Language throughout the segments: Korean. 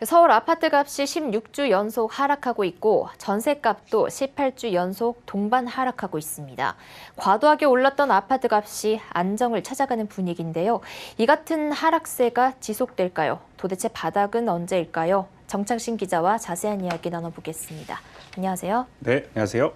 서울 아파트 값이 16주 연속 하락하고 있고 전셋값도 18주 연속 동반 하락하고 있습니다. 과도하게 올랐던 아파트 값이 안정을 찾아가는 분위기인데요. 이 같은 하락세가 지속될까요? 도대체 바닥은 언제일까요? 정창신 기자와 자세한 이야기 나눠보겠습니다. 안녕하세요. 네, 안녕하세요.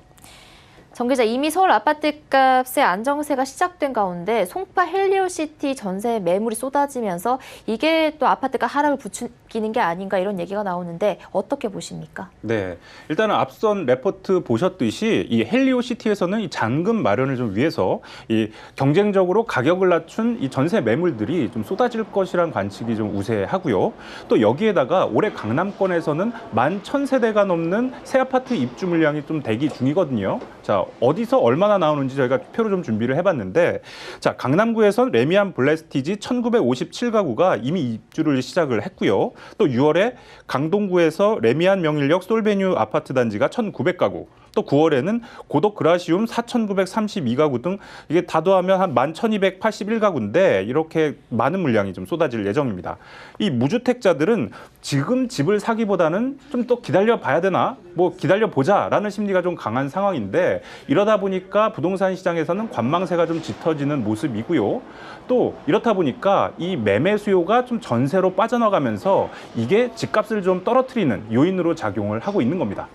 정 기자, 이미 서울 아파트값의 안정세가 시작된 가운데 송파 헬리오시티 전세 매물이 쏟아지면서 이게 또 아파트가 하락을 부추기는 게 아닌가 이런 얘기가 나오는데 어떻게 보십니까? 네, 일단은 앞선 레포트 보셨듯이 이 헬리오시티에서는 이 잔금 마련을 좀 위해서 이 경쟁적으로 가격을 낮춘 이 전세 매물들이 좀 쏟아질 것이란 관측이 좀 우세하고요. 또 여기에다가 올해 강남권에서는 11,000세대가 넘는 새 아파트 입주 물량이 좀 대기 중이거든요. 자, 어디서 얼마나 나오는지 저희가 표로 좀 준비를 해봤는데, 자, 강남구에선 레미안 블레스티지 1957가구가 이미 입주를 시작을 했고요. 또 6월에 강동구에서 레미안 명일역 솔베뉴 아파트 단지가 1,900가구, 또 9월에는 고덕 그라시움 4,932가구 등 이게 다 더하면 한 11,281가구인데 이렇게 많은 물량이 좀 쏟아질 예정입니다. 이 무주택자들은 지금 집을 사기보다는 좀 더 기다려 봐야 되나? 뭐 기다려 보자라는 심리가 좀 강한 상황인데 이러다 보니까 부동산 시장에서는 관망세가 좀 짙어지는 모습이고요. 또 이렇다 보니까 이 매매 수요가 좀 전세로 빠져나가면서 이게 집값을 좀 떨어뜨리는 요인으로 작용을 하고 있는 겁니다.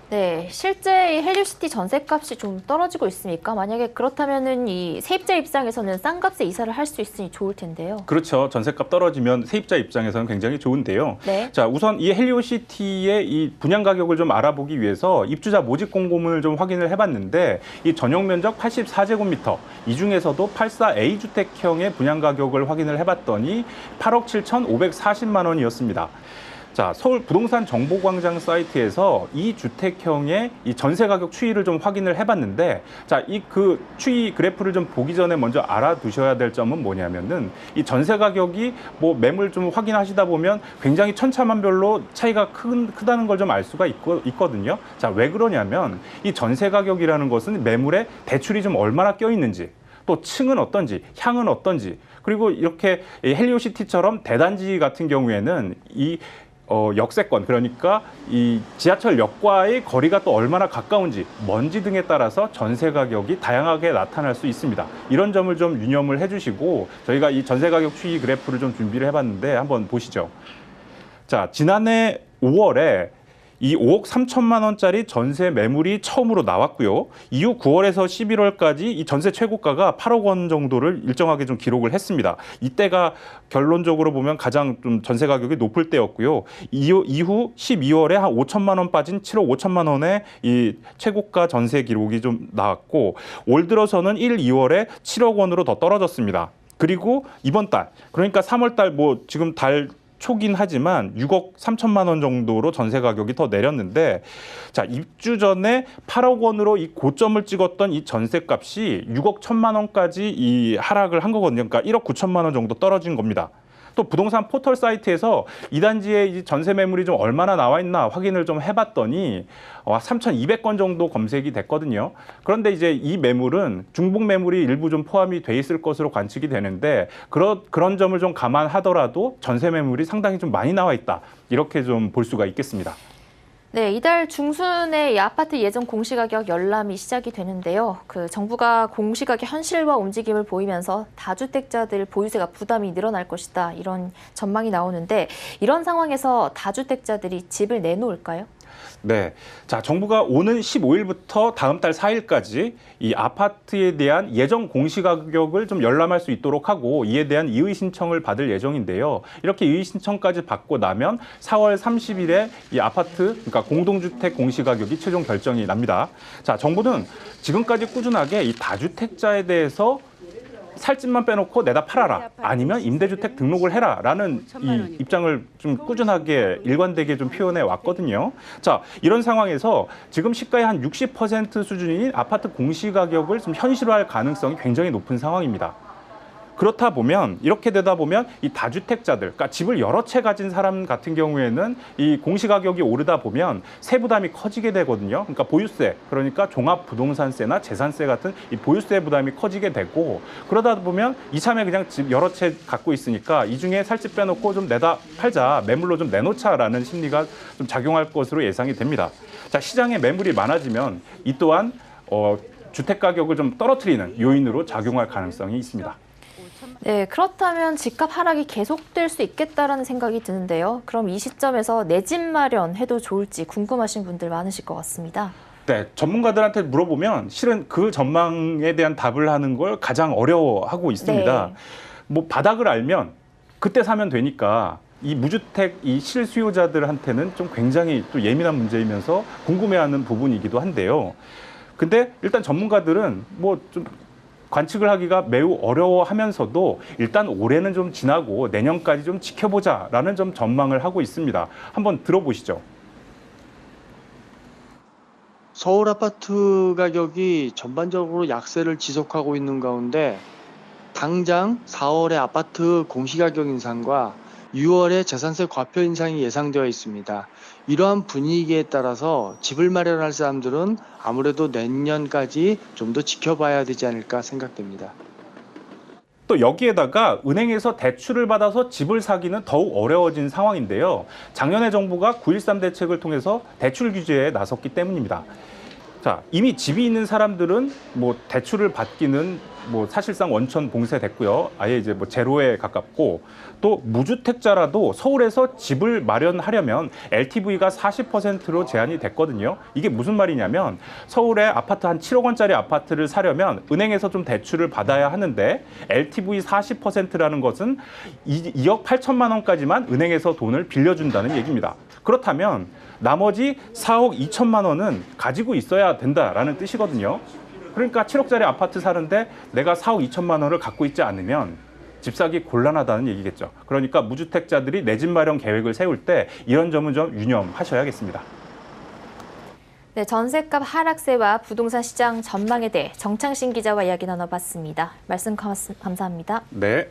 네, 실제 이 헬리오시티 전셋값이 좀 떨어지고 있습니까? 만약에 그렇다면은 이 세입자 입장에서는 싼 값에 이사를 할 수 있으니 좋을 텐데요. 그렇죠. 전셋값 떨어지면 세입자 입장에서는 굉장히 좋은데요. 네. 자, 우선 이 헬리오시티의 이 분양 가격을 좀 알아보기 위해서 입주자 모집 공고문을 좀 확인을 해봤는데 이 전용 면적 84제곱미터, 이 중에서도 84A 주택형의 분양 가격을 확인을 해봤더니 8억 7,540만 원이었습니다. 자, 서울 부동산 정보광장 사이트에서 이 주택형의 이 전세 가격 추이를 좀 확인을 해봤는데, 자, 이 그 추이 그래프를 좀 보기 전에 먼저 알아두셔야 될 점은 뭐냐면은 이 전세 가격이 뭐 매물 좀 확인하시다 보면 굉장히 천차만별로 차이가 크다는 걸 좀 알 수가 있거든요. 자, 왜 그러냐면 이 전세 가격이라는 것은 매물에 대출이 좀 얼마나 껴 있는지, 또 층은 어떤지, 향은 어떤지, 그리고 이렇게 헬리오시티처럼 대단지 같은 경우에는 이 역세권, 그러니까 이 지하철역과의 거리가 또 얼마나 가까운지, 먼지 등에 따라서 전세 가격이 다양하게 나타날 수 있습니다. 이런 점을 좀 유념을 해주시고 저희가 이 전세 가격 추이 그래프를 좀 준비를 해봤는데 한번 보시죠. 자, 지난해 5월에 이 5억 3천만 원짜리 전세 매물이 처음으로 나왔고요. 이후 9월에서 11월까지 이 전세 최고가가 8억 원 정도를 일정하게 좀 기록을 했습니다. 이때가 결론적으로 보면 가장 좀 전세 가격이 높을 때였고요. 이후 12월에 한 5천만 원 빠진 7억 5천만 원의 이 최고가 전세 기록이 좀 나왔고, 올 들어서는 1, 2월에 7억 원으로 더 떨어졌습니다. 그리고 이번 달, 그러니까 3월 달 뭐 지금 달 초긴 하지만 6억 3천만 원 정도로 전세 가격이 더 내렸는데, 자, 입주 전에 8억 원으로 이 고점을 찍었던 이 전세값이 6억 1천만 원까지 이 하락을 한 거거든요. 그러니까 1억 9천만 원 정도 떨어진 겁니다. 또 부동산 포털 사이트에서 이 단지에 이 전세 매물이 좀 얼마나 나와 있나 확인을 좀 해봤더니 3,200건 정도 검색이 됐거든요. 그런데 이제 이 매물은 중복 매물이 일부 좀 포함이 돼 있을 것으로 관측이 되는데 그런 점을 좀 감안하더라도 전세 매물이 상당히 좀 많이 나와 있다, 이렇게 좀 볼 수가 있겠습니다. 네, 이달 중순에 이 아파트 예정 공시가격 열람이 시작이 되는데요. 정부가 공시가격 현실화 움직임을 보이면서 다주택자들 보유세가 부담이 늘어날 것이다, 이런 전망이 나오는데 이런 상황에서 다주택자들이 집을 내놓을까요? 네. 자, 정부가 오는 15일부터 다음 달 4일까지 이 아파트에 대한 예정 공시가격을 좀 열람할 수 있도록 하고 이에 대한 이의 신청을 받을 예정인데요. 이렇게 이의 신청까지 받고 나면 4월 30일에 이 아파트, 그러니까 공동주택 공시가격이 최종 결정이 납니다. 자, 정부는 지금까지 꾸준하게 이 다주택자에 대해서 살 집만 빼놓고 내다 팔아라, 아니면 임대주택 등록을 해라라는 이 입장을 좀 꾸준하게 일관되게 좀 표현해 왔거든요. 자, 이런 상황에서 지금 시가의 한 60% 수준인 아파트 공시가격을 좀 현실화할 가능성이 굉장히 높은 상황입니다. 그렇다 보면 이렇게 되다 보면 이 다주택자들, 그러니까 집을 여러 채 가진 사람 같은 경우에는 이 공시가격이 오르다 보면 세부담이 커지게 되거든요. 그러니까 보유세, 그러니까 종합부동산세나 재산세 같은 이 보유세 부담이 커지게 되고 그러다 보면 이참에 그냥 집 여러 채 갖고 있으니까 이 중에 살집 빼놓고 좀 내다 팔자, 매물로 좀 내놓자라는 심리가 좀 작용할 것으로 예상이 됩니다. 자, 시장에 매물이 많아지면 이 또한 주택 가격을 좀 떨어뜨리는 요인으로 작용할 가능성이 있습니다. 네, 그렇다면 집값 하락이 계속될 수 있겠다라는 생각이 드는데요. 그럼 이 시점에서 내 집 마련해도 좋을지 궁금하신 분들 많으실 것 같습니다. 네, 전문가들한테 물어보면 실은 그 전망에 대한 답을 하는 걸 가장 어려워하고 있습니다. 네. 뭐 바닥을 알면 그때 사면 되니까 이 무주택 이 실수요자들한테는 좀 굉장히 또 예민한 문제이면서 궁금해하는 부분이기도 한데요. 근데 일단 전문가들은 뭐 좀 관측을 하기가 매우 어려워하면서도 일단 올해는 좀 지나고 내년까지 좀 지켜보자라는 좀 전망을 하고 있습니다. 한번 들어보시죠. 서울 아파트 가격이 전반적으로 약세를 지속하고 있는 가운데 당장 4월의 아파트 공시가격 인상과 6월의 재산세 과표 인상이 예상되어 있습니다. 이러한 분위기에 따라서 집을 마련할 사람들은 아무래도 내년까지 좀 더 지켜봐야 되지 않을까 생각됩니다. 또 여기에다가 은행에서 대출을 받아서 집을 사기는 더욱 어려워진 상황인데요. 작년에 정부가 9.13 대책을 통해서 대출 규제에 나섰기 때문입니다. 자, 이미 집이 있는 사람들은 뭐 대출을 받기는 뭐 사실상 원천 봉쇄됐고요. 아예 이제 뭐 제로에 가깝고 또 무주택자라도 서울에서 집을 마련하려면 LTV가 40%로 제한이 됐거든요. 이게 무슨 말이냐면 서울에 아파트 한 7억 원짜리 아파트를 사려면 은행에서 좀 대출을 받아야 하는데 LTV 40%라는 것은 2억 8천만 원까지만 은행에서 돈을 빌려준다는 얘기입니다. 그렇다면 나머지 4억 2천만 원은 가지고 있어야 된다라는 뜻이거든요. 그러니까 7억짜리 아파트 사는데 내가 4억 2천만 원을 갖고 있지 않으면 집 사기 곤란하다는 얘기겠죠. 그러니까 무주택자들이 내 집 마련 계획을 세울 때 이런 점은 좀 유념하셔야겠습니다. 네, 전셋값 하락세와 부동산 시장 전망에 대해 정창신 기자와 이야기 나눠봤습니다. 말씀 감사합니다. 네.